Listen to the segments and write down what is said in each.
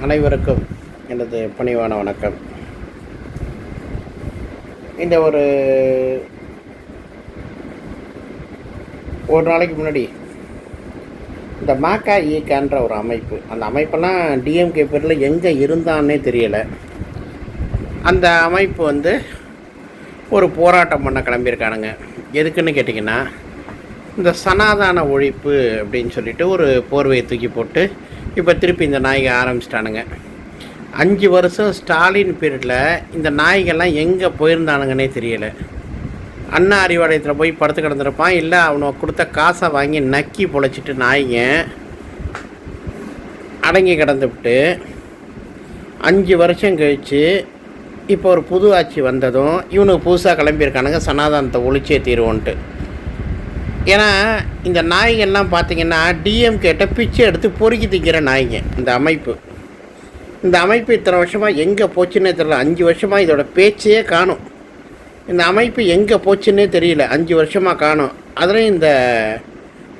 அனைவருக்கும் எனது பணிவான வணக்கம். இந்த ஒரு நாளைக்கு முன்னாடி இந்த மாக்கா ஈக்கான்ற ஒரு அமைப்பு, அந்த அமைப்பெல்லாம் டிஎம்கே பேரில் எங்கே இருந்தான்னே தெரியலை. அந்த அமைப்பு வந்து ஒரு போராட்டம் பண்ண கிளம்பியிருக்கானுங்க. எதுக்குன்னு கேட்டிங்கன்னா, இந்த சனாதன ஒழிப்பு அப்படின்னு சொல்லிட்டு ஒரு போர்வையை தூக்கி போட்டு இப்போ திருப்பி இந்த நாய்க ஆரம்பிச்சிட்டானுங்க. 5 வருஷம் ஸ்டாலின் பீரியடில் இந்த நாய்கள்லாம் எங்கே போயிருந்தானுங்கன்னே தெரியலை. அண்ணா அறிவாலயத்தில் போய் படுத்து கிடந்திருப்பான், இல்லை அவனை கொடுத்த காசை வாங்கி நக்கி பொழைச்சிட்டு நாய்ங்க அடங்கி கிடந்துவிட்டு 5 வருஷம் கழித்து இப்போ ஒரு புது ஆட்சி வந்ததும் இவனுக்கு புதுசாக கிளம்பியிருக்கானுங்க சனாதனத்தை ஒழிச்சே தீர்வோன்ட்டு. ஏன்னா இந்த நாய்கள்லாம் பார்த்திங்கன்னா டிஎம்கேட்ட பிச்சை எடுத்து பொறுக்கி திங்கிற நாய்ங்க. இந்த அமைப்பு இத்தனை வருஷமாக எங்கே போச்சுன்னே தெரியல. 5 வருஷமாக இதோட பேச்சையே காணும். இந்த அமைப்பு எங்கே போச்சுன்னே தெரியல, 5 வருஷமாக காணும். அதுலேயும் இந்த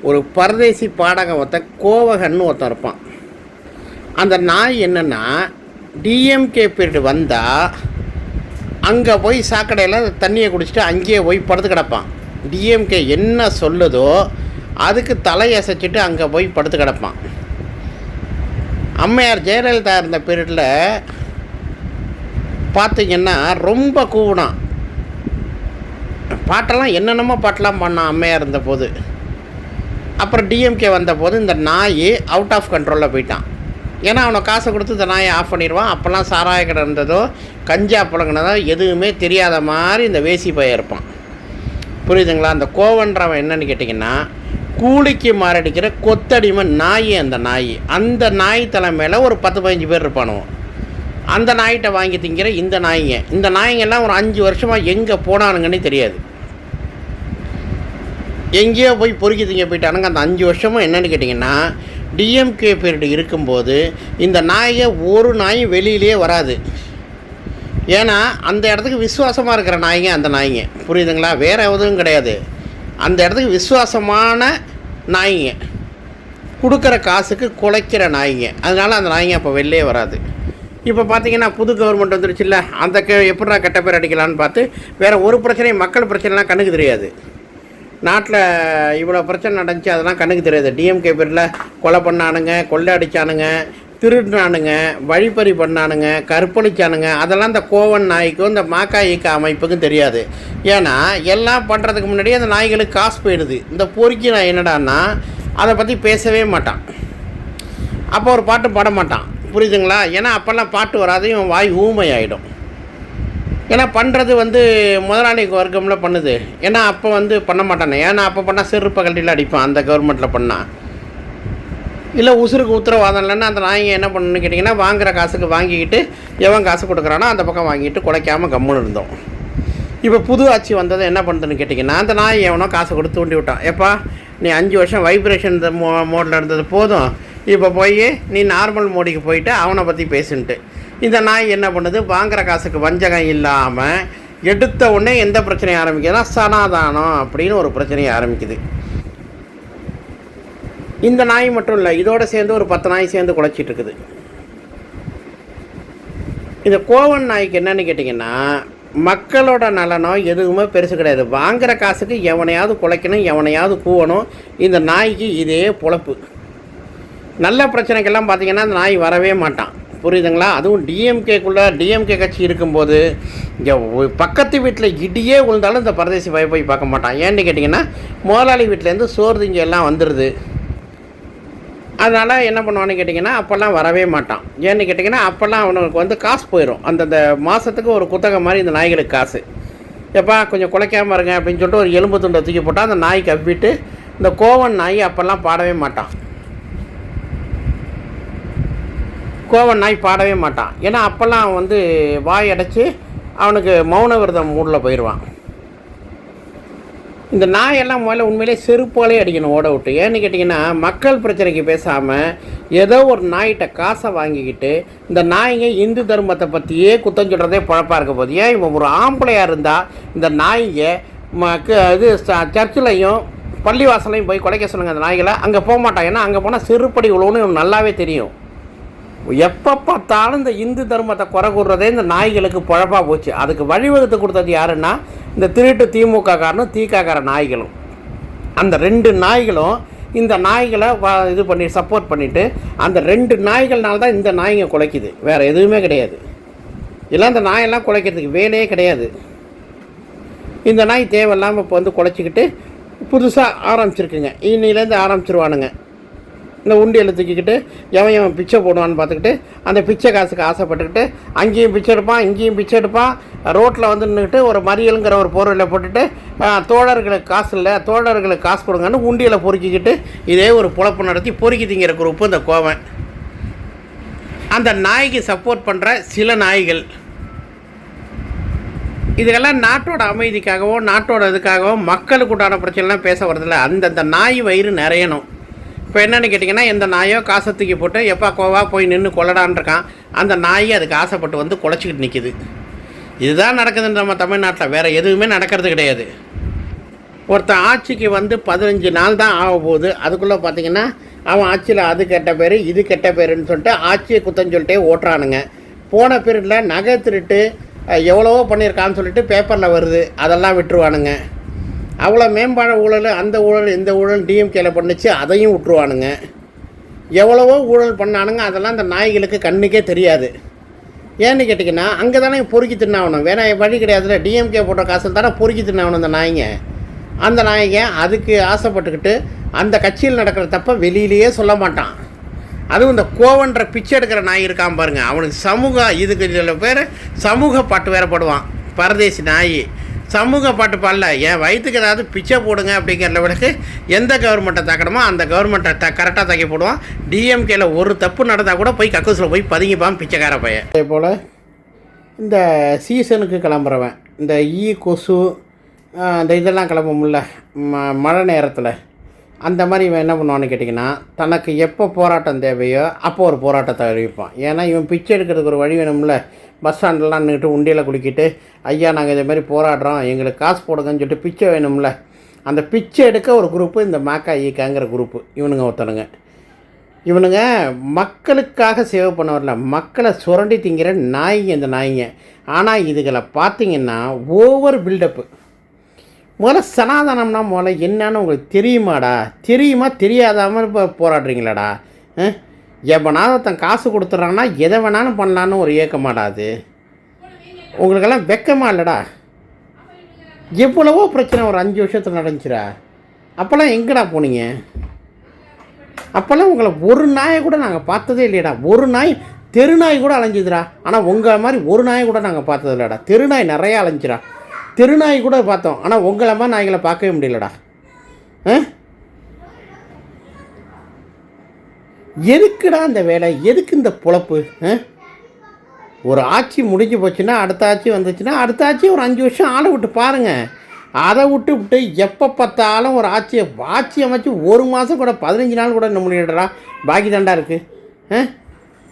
ஒரு பரதேசி பாடகம் கோவகன்னு ஒருத்தன் இருப்பான். அந்த நாய் என்னென்னா, டிஎம்கே பீரியட் வந்தால் அங்கே போய் சாக்கடையில் தண்ணியை குடிச்சிட்டு அங்கேயே போய் படுத்து கிடப்பான். டிஎம்கே என்ன சொல்லுதோ அதுக்கு தலையசைச்சிட்டு அங்கே போய் படுத்து கிடப்பான். அம்மையார் ஜெயலலிதா இருந்த பீரியடில் பார்த்திங்கன்னா ரொம்ப கூவினான். பாட்டெல்லாம் என்னென்னமோ பாட்டெலாம் பண்ணான் அம்மையார் இருந்தபோது. அப்புறம் டிஎம்கே வந்தபோது இந்த நாய் அவுட் ஆஃப் கண்ட்ரோலில் போயிட்டான். ஏன்னா அவனை காசை கொடுத்து இந்த நாயை ஆஃப் பண்ணிடுவான். அப்போல்லாம் சாராய கடை இருந்ததோ கஞ்சா புழங்கினதோ எதுவுமே தெரியாத மாதிரி இந்த வேசி பையன் இருப்பான். புரியுதுங்களா? அந்த கோவன்றவன் என்னன்னு கேட்டிங்கன்னா, கூலிக்கு மாரடிக்கிற கொத்தடிமை நாய். அந்த நாய் தலைமையில் ஒரு 10-15 பேர் இருப்பானுவோம். அந்த நாய்கிட்ட வாங்கி திங்கிற இந்த நாய்ங்கெல்லாம் ஒரு 5 வருஷமாக எங்கே போனானுங்கன்னு தெரியாது. எங்கேயோ போய் பொறுக்கி திங்க போயிட்டானுங்க. அந்த 5 வருஷமும் என்னென்னு கேட்டிங்கன்னா, டிஎம்கே பீரியட் இருக்கும்போது இந்த ஒரு நாயும் வெளியிலே வராது. ஏன்னா அந்த இடத்துக்கு விசுவாசமாக இருக்கிற நாய்ங்க. புரியுதுங்களா? வேறு எதுவும் கிடையாது. அந்த இடத்துக்கு விசுவாசமான நாய்ங்க, கொடுக்குற காசுக்கு குலைக்கிற நாய்ங்க. அதனால் அந்த நாய்ங்க அப்போ வெளிலே வராது. இப்போ பார்த்திங்கன்னா புது கவர்மெண்ட் வந்துருச்சுல்ல, அந்த எப்படா கெட்ட பேர் அடிக்கலான்னு பார்த்து வேறு ஒரு பிரச்சனையும், மக்கள் பிரச்சனைலாம் கண்ணுக்கு தெரியாது. நாட்டில் இவ்வளோ பிரச்சனை நடந்துச்சு, அதெல்லாம் கண்ணுக்கு தெரியாது. டிஎம்கே பேரில் கொலை பண்ணானுங்க, கொள்ளை அடித்தானுங்க, திருடினானுங்க, வழிப்பறி பண்ணானுங்க, கற்பழிச்சானுங்க, அதெல்லாம் இந்த கோவன் நாய்க்கும் இந்த மாக்கா ஈக்கா அமைப்புக்கும் தெரியாது. ஏன்னா எல்லாம் பண்ணுறதுக்கு முன்னாடியே அந்த நாய்களுக்கு காசு போயிடுது. இந்த பொறுக்கி நான் என்னடான்னா அதை பற்றி பேசவே மாட்டான். அப்போ ஒரு பாட்டு பாட மாட்டான். புரியுதுங்களா? ஏன்னா அப்போல்லாம் பாட்டு வராதையும் வாய் ஊமை ஆகிடும். ஏன்னா பண்ணுறது முதலாளி வர்க்கமில் பண்ணுது. ஏன்னா அப்போ பண்ண மாட்டானே. ஏன்னா அப்போ பண்ணால் செருப்பு கழட்டியில் அடிப்பான் அந்த கவர்மெண்ட்டில் பண்ணால். இல்லை உசுருக்கு உத்தரவாதம் இல்லைன்னா அந்த நாய்ங்க என்ன பண்ணணுன்னு கேட்டிங்கன்னா, வாங்குகிற காசுக்கு வாங்கிக்கிட்டு எவன் காசு கொடுக்குறானோ அந்த பக்கம் வாங்கிட்டு குலைக்காமல் கம்முன்னு இருந்தோம். இப்போ புது ஆட்சி வந்தது என்ன பண்ணுதுன்னு கேட்டிங்கன்னா, அந்த நாய் எவனோ காசை கொடுத்து தூண்டி விட்டான். எப்பா நீ 5 வருஷம் வைப்ரேஷன் மோடில் இருந்தது போதும், இப்போ போய் நீ நார்மல் மோடிக்கு போயிட்டு அவனை பற்றி பேசுன்ட்டு இந்த நாய் என்ன பண்ணுது, வாங்குகிற காசுக்கு வஞ்சகம் இல்லாமல் எடுத்த உடனே எந்த பிரச்சனையை ஆரம்பிக்குதுன்னா சனாதானம் அப்படின்னு ஒரு பிரச்சனையை ஆரம்பிக்குது. இந்த நாய் மட்டும் இல்லை, இதோடு சேர்ந்து ஒரு 10 நாய் சேர்ந்து குலைச்சிட்டு இருக்குது. இந்த கோவன் நாய்க்கு என்னன்னு கேட்டிங்கன்னா, மக்களோட நலனோ எதுவுமே பெருசு கிடையாது. வாங்குகிற காசுக்கு எவனையாவது குலைக்கணும், எவனையாவது கூவணும். இந்த நாய்க்கு இதே பொழப்பு. நல்ல பிரச்சனைக்கெல்லாம் பார்த்திங்கன்னா அந்த நாய் வரவே மாட்டான். புரியுதுங்களா? அதுவும் டிஎம்கே கட்சி இருக்கும்போது இங்கே பக்கத்து வீட்டில் இடியே விழுந்தாலும் இந்த பரதேசி போய் பார்க்க மாட்டான். ஏன்னு கேட்டிங்கன்னா, முதலாளி வீட்டிலேருந்து சோறு திங்க எல்லாம் வந்துடுது. அதனால் என்ன பண்ணுவான்னு கேட்டிங்கன்னா, அப்போல்லாம் வரவே மாட்டான். ஏன்னு கேட்டிங்கன்னா, அப்போல்லாம் அவனுக்கு காசு போயிடும். அந்தந்த மாதத்துக்கு ஒரு குத்தகை மாதிரி இந்த நாய்களுக்கு காசு. எப்பா கொஞ்சம் குலைக்காமல் இருங்க அப்படின்னு சொல்லிட்டு ஒரு எலும்பு துண்டை தூக்கி போட்டால் அந்த நாய் கவ்விட்டு இந்த கோவன் நாய் அப்போல்லாம் பாடவே மாட்டான். ஏன்னா அப்போல்லாம் வாய் அடைச்சி அவனுக்கு மௌன விரதம் மூடில் போயிடுவான். இந்த நாயெல்லாம் முதல்ல உண்மையிலே செருப்பாலே அடிக்கணும் ஓட விட்டு. ஏன்னு கேட்டிங்கன்னா, மக்கள் பிரச்சனைக்கு பேசாமல் ஏதோ ஒரு நாய்கிட்ட காசை வாங்கிக்கிட்டு இந்த நாய்ங்க இந்து தர்மத்தை பற்றியே குத்தம் சொல்கிறதே பழப்பாக இருக்க போது. ஏன் இவன் ஒரு ஆம்பளையாக இருந்தால் இந்த நாய்ங்க இது சர்ச்சிலையும் பள்ளிவாசலையும் போய் குலைக்க சொல்லுங்கள் அந்த நாய்களை. அங்கே போக மாட்டான். ஏன்னா அங்கே போனால் செருப்படி உழவுன்னு இவன் நல்லாவே தெரியும். எப்போ பார்த்தாலும் இந்த இந்து தர்மத்தை குறை கூடுறதே இந்த நாய்களுக்கு பழப்பாக போச்சு. அதுக்கு வழிவகுத்து கொடுத்தது யாருன்னா இந்த திருட்டு திமுக காரனும் தீக்காக்கார நாய்களும். அந்த 2 நாய்களும் இந்த நாய்களை இது பண்ணி சப்போர்ட் பண்ணிவிட்டு அந்த 2 நாய்கள்னால தான் இந்த நாய்ங்க குலைக்குது. வேறு எதுவுமே கிடையாது. இல்லை இந்த நாயெல்லாம் குலைக்கிறதுக்கு வேலையே கிடையாது. இந்த நாய் தேவையில்லாமல் இப்போ வந்து குலைச்சிக்கிட்டு புதுசாக ஆரம்பிச்சிருக்குங்க. இன்னிலேருந்து ஆரம்பிச்சிருவானுங்க. இந்த உண்டியில் தூக்கிக்கிட்டு எவன் பிச்சை போடுவான்னு பார்த்துக்கிட்டு அந்த பிச்சை காசுக்கு ஆசைப்பட்டுக்கிட்டு அங்கேயும் பிச்சை எடுப்பான், இங்கேயும் பிச்சை எடுப்பான். ரோட்டில் வந்து நின்றுக்கிட்டு ஒரு மறியலுங்கிற ஒரு பொருளை போட்டுட்டு தோழர்களுக்கு காசு இல்லை, தோழர்களுக்கு காசு கொடுங்கன்னு உண்டியில் பொறுக்கிக்கிட்டு இதே ஒரு பொழப்பு நடத்தி பொறுக்கி திங்கிற குரூப்பு இந்த கோவன். அந்த நாய்க்கு சப்போர்ட் பண்ணுற சில நாய்கள். இதுக்கெல்லாம் நாட்டோட அமைதிக்காகவோ நாட்டோட இதுக்காகவோ மக்களுக்கு உண்டான பிரச்சனைலாம் பேச வரதில்ல. அந்தந்த நாய் வயிறு நிறையணும். இப்போ என்னென்னு கேட்டிங்கன்னா, எந்த நாயோ காசை தூக்கி போட்டு எப்பா கோவா போய் நின்று கொள்ளடான்ருக்கான். அந்த நாய் அதுக்கு ஆசைப்பட்டு வந்து குலைச்சிக்கிட்டு நிற்கிது. இதுதான் நடக்குதுன்னு நம்ம தமிழ்நாட்டில். வேறு எதுவுமே நடக்கிறது கிடையாது. ஒருத்தன் ஆட்சிக்கு வந்து 15 நாள் தான் ஆக போகுது. அதுக்குள்ளே பார்த்திங்கன்னா அவன் ஆட்சியில் அது கெட்ட பேர் இது கெட்ட பேருன்னு சொல்லிட்டு ஆட்சியை குத்தம் சொல்லிட்டே ஓட்டுறானுங்க. போன பீரியடில் நகை திருட்டு எவ்வளவோ பண்ணியிருக்கான்னு சொல்லிட்டு பேப்பரில் வருது. அதெல்லாம் விட்டுருவானுங்க. அவ்வளோ மேம்பாட ஊழல், அந்த ஊழல் இந்த ஊழல் டிஎம்கேல பண்ணிச்சு, அதையும் விட்டுருவானுங்க. எவ்வளவோ ஊழல் பண்ணானுங்க. அதெல்லாம் அந்த நாய்களுக்கு கண்ணுக்கே தெரியாது. ஏன்னு கேட்டிங்கன்னா, அங்கே தானே பொறுக்கி தின்னாகணும். வேணா வழி கிடையாதுல. டிஎம்கே போட்ட காசில் தானே பொறுக்கி தின்னாகணும் அந்த நாய்ங்க. அந்த நாய்ங்க அதுக்கு ஆசைப்பட்டுக்கிட்டு அந்த கட்சியில் நடக்கிற தப்ப வெளியிலேயே சொல்ல மாட்டான். அதுவும் இந்த கோவன்ற பிச்சை எடுக்கிற நாய் இருக்கான் பாருங்க, அவனுக்கு இதுக்கு சில பேர் சமூக பாட்டு வேற போடுவான். பரதேசி நாய் சமூக பாட்டு பாடல, என் வயிற்றுக்கு ஏதாவது பிச்சை போடுங்க அப்படிங்கிற லெவலுக்கு எந்த கவர்மெண்ட்டை தாக்கணுமோ அந்த கவர்மெண்ட்டை கரெக்டாக தாக்கி போடுவான். டிஎம்கேல ஒரு தப்பு நடந்தால் கூட போய் கக்கூசில் போய் பதுங்கிப்பான் பிச்சைக்கார பையன். அதே போல் இந்த சீசனுக்கு கிளம்புறவன், இந்த கொசு இந்த இதெல்லாம் கிளம்பும்ல மழை நேரத்தில், அந்த மாதிரி இவன் என்ன பண்ணுவான்னு கேட்டிங்கன்னா, தனக்கு எப்போ போராட்டம் தேவையோ அப்போ ஒரு போராட்டத்தை அறிவிப்பான். ஏன்னா இவன் பிச்சை எடுக்கிறதுக்கு ஒரு வழி வேணும்ல. பஸ் ஸ்டாண்டெலாம் நின்றுட்டு உண்டியில் குளிக்கிட்டு, ஐயா நாங்கள் இதேமாதிரி போராடுறோம், எங்களுக்கு காசு போடுங்கன்னு சொல்லிட்டு பிச்சை வேணும்ல. அந்த பிச்சை எடுக்க ஒரு குரூப்பு இந்த மாக்காங்கிற குரூப்பு. இவனுங்க ஒருத்தனுங்க. இவனுங்க மக்களுக்காக சேவை பண்ண வரல, மக்களை சுரண்டி திங்கிற நாய்ங்க இந்த நாய்ங்க. ஆனால் இதுகளை பார்த்திங்கன்னா ஓவர் பில்டப்பு. முதல்ல சனாதனம்னா முதல்ல என்னன்னு உங்களுக்கு தெரியுமாடா? தெரியுமா தெரியாதாமல் இப்போ போராடுறீங்களாடா? எவனாவது ஒருத்தன் காசு கொடுத்துட்றான்னா எதை வேணாலும் பண்ணலான்னு ஒரு ஏக்கமாடாது. உங்களுக்கெல்லாம் வெக்கமா இல்லைடா? எவ்வளவோ பிரச்சனை ஒரு 5 வருஷத்தில் நடந்துச்சுடா. அப்போல்லாம் எங்கடா போனீங்க? அப்போல்லாம் உங்களை ஒரு நாயை கூட நாங்கள் பார்த்ததே இல்லையடா. ஒரு நாய், தெருநாய் கூட அலைஞ்சிதுடா. ஆனால் உங்களை மாதிரி ஒரு நாய் கூட நாங்கள் பார்த்தது இல்லைடா. தெருநாய் நிறையா அலைஞ்சிடா. தெருநாய் கூட பார்த்தோம், ஆனால் உங்களை மாதிரி நாய்களை பார்க்கவே முடியலடா. எதுக்குடா இந்த வேலை? எதுக்கு இந்த பொழப்பு? ஒரு ஆட்சி முடிஞ்சு போச்சுன்னா அடுத்த ஆட்சி வந்துச்சுன்னா அடுத்த ஆட்சி ஒரு 5 வருஷம் ஆளை விட்டு பாருங்கள். அதை விட்டு எப்போ பார்த்தாலும் ஒரு ஆட்சி அமைச்சு 1 மாதம் கூட 15 நாள் கூட இன்னும் முடியலடா. பாக்கி தாண்டா இருக்குது.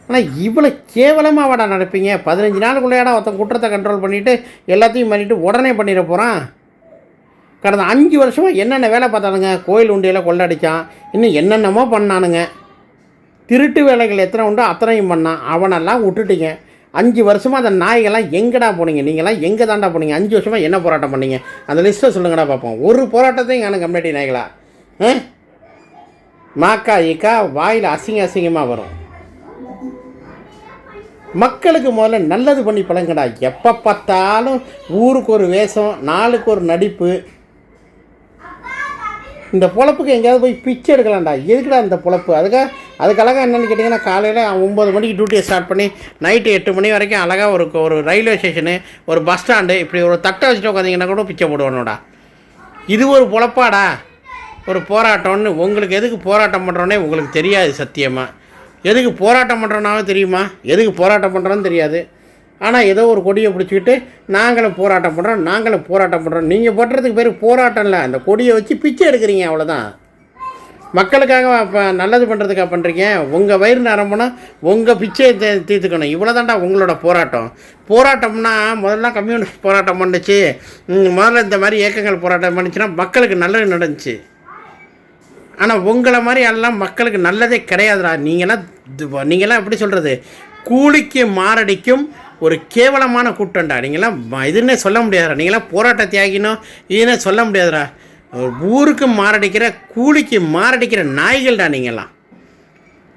ஆனால் இவ்வளோ கேவலமாக வாடா நடப்பீங்க? 15 நாளுக்குள்ளேடா ஒருத்தன் குற்றத்தை கண்ட்ரோல் பண்ணிவிட்டு எல்லாத்தையும் பண்ணிவிட்டு உடனே பண்ணிட போகிறான். கடந்த 5 வருஷமாக என்னென்ன வேலை பார்த்தானுங்க? கோயில் உண்டியில் கொள்ளடிச்சான், இன்னும் என்னென்னமோ பண்ணானுங்க. திருட்டு வேலைகள் எத்தனை உண்டோ அத்தனையும் பண்ணான். அவனெல்லாம் விட்டுட்டீங்க. 5 வருஷமாக அந்த நாய்கள்லாம் எங்கடா போனீங்க? நீங்களாம் எங்கே தாண்டா போனீங்க? 5 வருஷமாக என்ன போராட்டம் பண்ணீங்க? அந்த லிஸ்ட்டை சொல்லுங்கடா பார்ப்போம். ஒரு போராட்டத்தையும் காணும் கம்யூனிட்டி நாய்களா? மாக்கா ஈக்கா வாயில் அசிங்கமாக வரும். மக்களுக்கு முதல்ல நல்லது பண்ணி பழங்கடா. எப்போ பார்த்தாலும் ஊருக்கு ஒரு வேஷம், நாளுக்கு ஒரு நடிப்பு. இந்த பொழப்புக்கு எங்கேயாவது போய் பிச்சை எடுக்கலாம்டா. எதுக்குடா இந்த பொழப்பு? அதுக்கு அழகாக என்னென்னு கேட்டிங்கன்னா, காலையில் 9 மணிக்கு டியூட்டியை ஸ்டார்ட் பண்ணி நைட்டு 8 மணி வரைக்கும் அழகாக ஒரு ரயில்வே ஸ்டேஷனு, ஒரு பஸ் ஸ்டாண்டு, இப்படி ஒரு தட்டை வச்சுட்டு உட்காந்திங்கன்னா கூட பிச்சை போடுவானோடா. இது ஒரு பொழப்பாடா? ஒரு போராட்டம்னு உங்களுக்கு எதுக்கு போராட்டம் பண்ணுறோன்னே உங்களுக்கு தெரியாது. சத்தியமாக எதுக்கு போராட்டம் பண்ணுறோன்னாவே தெரியுமா? எதுக்கு போராட்டம் பண்ணுறோன்னு தெரியாது. ஆனால் ஏதோ ஒரு கொடியை பிடிச்சிக்கிட்டு நாங்களும் போராட்டம் பண்ணுறோம். நீங்கள் பண்ணுறதுக்கு பேர் போராட்டம் இல்லை, அந்த கொடியை வச்சு பிச்சை எடுக்கிறீங்க, அவ்வளோதான். மக்களுக்காக இப்போ நல்லது பண்ணுறதுக்காக பண்ணுறீங்க. உங்கள் வயிறு நிரம்புனா உங்கள் பிச்சையை தீர்த்துக்கணும். இவ்வளோ தான்டா உங்களோட போராட்டம்னா முதல்ல கம்யூனிஸ்ட் போராட்டம் பண்ணுச்சு, முதல்ல இந்த மாதிரி இயக்கங்கள் போராட்டம் பண்ணிச்சுன்னா மக்களுக்கு நல்லது நடந்துச்சு. ஆனால் உங்களை மாதிரி எல்லாம் மக்களுக்கு நல்லதே கிடையாதுடா. நீங்களாம் எப்படி சொல்கிறது, கூலிக்கு மாரடிக்கும் ஒரு கேவலமான கூட்டம்டா. நீங்களாம் இதுன்னே சொல்ல முடியாதுடா. நீங்களாம் போராட்ட தியாகினோ இதுன்னே சொல்ல முடியாதுடா. ஊருக்கு மாரடிக்கிற கூலிக்கு மாரடிக்கிற நாய்கள்டா நீங்கள்லாம்.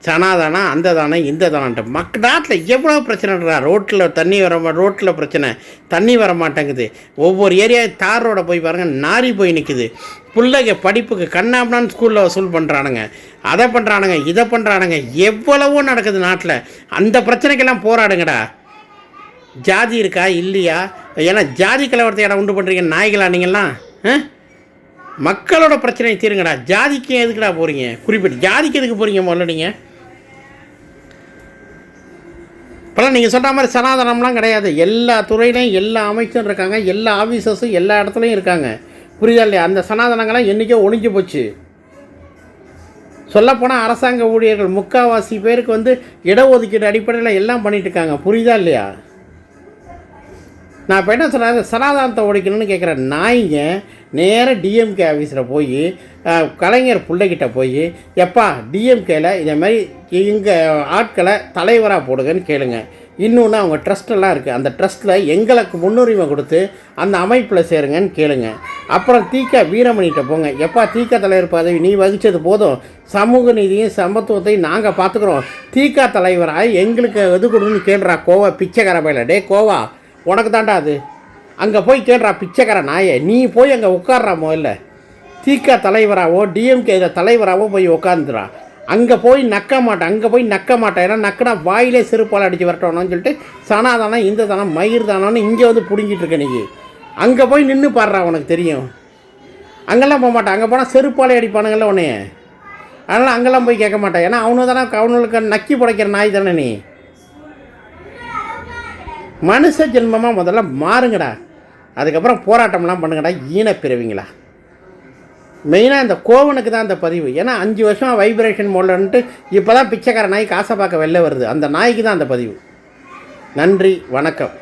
சனாதானா அந்த தானே இந்த தானன்ட்டு நாட்டில் எவ்வளோ பிரச்சனைடா. ரோட்டில் பிரச்சனை, தண்ணி வர மாட்டேங்குது. ஒவ்வொரு ஏரியா தார் ரோட போய் பாருங்கள், நாரி போய் நிற்குது. பிள்ளைங்க படிப்புக்கு கண்ணாமனான்னு ஸ்கூலில் வசூல் பண்ணுறானுங்க, அதை பண்ணுறானுங்க, இதை பண்ணுறானுங்க. எவ்வளவோ நடக்குது நாட்டில். அந்த பிரச்சனைக்கெல்லாம் போராடுங்கடா. ஜாதி இருக்கா இல்லையா? ஏன்னா ஜாதி கலவரத்தை இடம் உண்டு பண்ணுறீங்க நாய்களா நீங்கள்லாம். மக்களோட பிரச்சனையை தீருங்கடா. ஜாதிக்கு எதுக்குடா போகிறீங்க? குறிப்பிட்டு ஜாதிக்கு எதுக்கு போகிறீங்க முதல்ல நீங்கள்? இப்போலாம் நீங்கள் சொல்கிற மாதிரி சனாதனம்லாம் கிடையாது. எல்லா துறையிலையும் எல்லா அமைச்சரும் இருக்காங்க, எல்லா ஆஃபீஸர்ஸும் எல்லா இடத்துலையும் இருக்காங்க. புரியுதா இல்லையா? அந்த சனாதனங்கள்லாம் என்றைக்கோ ஒழிஞ்சு போச்சு. சொல்லப்போனால் அரசாங்க ஊழியர்கள் முக்கால்வாசி பேருக்கு இடஒதுக்கீடு அடிப்படையில் எல்லாம் பண்ணிகிட்டு இருக்காங்க. புரியுதா இல்லையா? நான் இப்போ என்ன சொல்கிறேன், சனாதனத்தை ஒழிக்கணும்னு கேட்குற நாய்ங்க நேராக டிஎம்கே ஆஃபீஸில் போய் கலைஞர் பிள்ளைகிட்ட போய் எப்பா டிஎம்கேல இதேமாதிரி எங்கள் ஆட்களை தலைவராக போடுங்கன்னு கேளுங்க. இன்னொன்று அவங்க ட்ரஸ்ட்டெல்லாம் இருக்குது, அந்த ட்ரஸ்ட்டில் எங்களுக்கு முன்னுரிமை கொடுத்து அந்த அமைப்பில் சேருங்கன்னு கேளுங்க. அப்புறம் தீகா வீரமணிகிட்ட போங்க, எப்பா தீகா தலைவர் பதவி நீ வகித்தது போதும், சமூக நீதியும் சமத்துவத்தையும் நாங்கள் பார்த்துக்குறோம், தீகா தலைவராக எங்களுக்கு எது கொடுன்னு கேள்றா கோவா பிச்சைக்கார பையில. டே கோவா, உனக்கு தாண்டா அது. அங்கே போய் கேட்றா பிச்சைக்கார நாயை, நீ போய் அங்கே உட்கார்றா. முதல்ல தீகா தலைவராகவோ டிஎம்கே தலைவராகவோ போய் உட்காந்துரா. அங்கே போய் நக்க மாட்டேன். ஏன்னா நக்கனா வாயிலே செருப்பால் அடித்து வரட்டோன்னு சொல்லிட்டு சனாதானம் இந்த தானம் மயிர் தானம்னு இங்கே பிடுங்கிட்டு இருக்க. நீ அங்கே போய் நின்று பாடுறா, உனக்கு தெரியும். அங்கெல்லாம் போக மாட்டேன், அங்கே போனால் செருப்பாலே அடிப்பானுங்கள்ல உன்னைய. அதனால் அங்கெல்லாம் போய் கேட்க மாட்டேன். ஏன்னா அவனுக்கு நக்கி படைக்கிற நாய் தானே நீ. மனுஷ ஜென்மமாக முதல்ல மாறுங்கடா, அதுக்கப்புறம் போராட்டம்லாம் பண்ணுங்கடா. ஈனப்பிறவிங்களா. மெயினாக இந்த கோவனுக்கு தான் அந்த பதிவு. ஏன்னா 5 வருஷம் வைப்ரேஷன் மோட்லன்ட்டு இப்போ தான் பிச்சைக்கார நாய் காசை பார்க்க வெளில வருது. அந்த நாய்க்கு தான் அந்த பதிவு. நன்றி, வணக்கம்.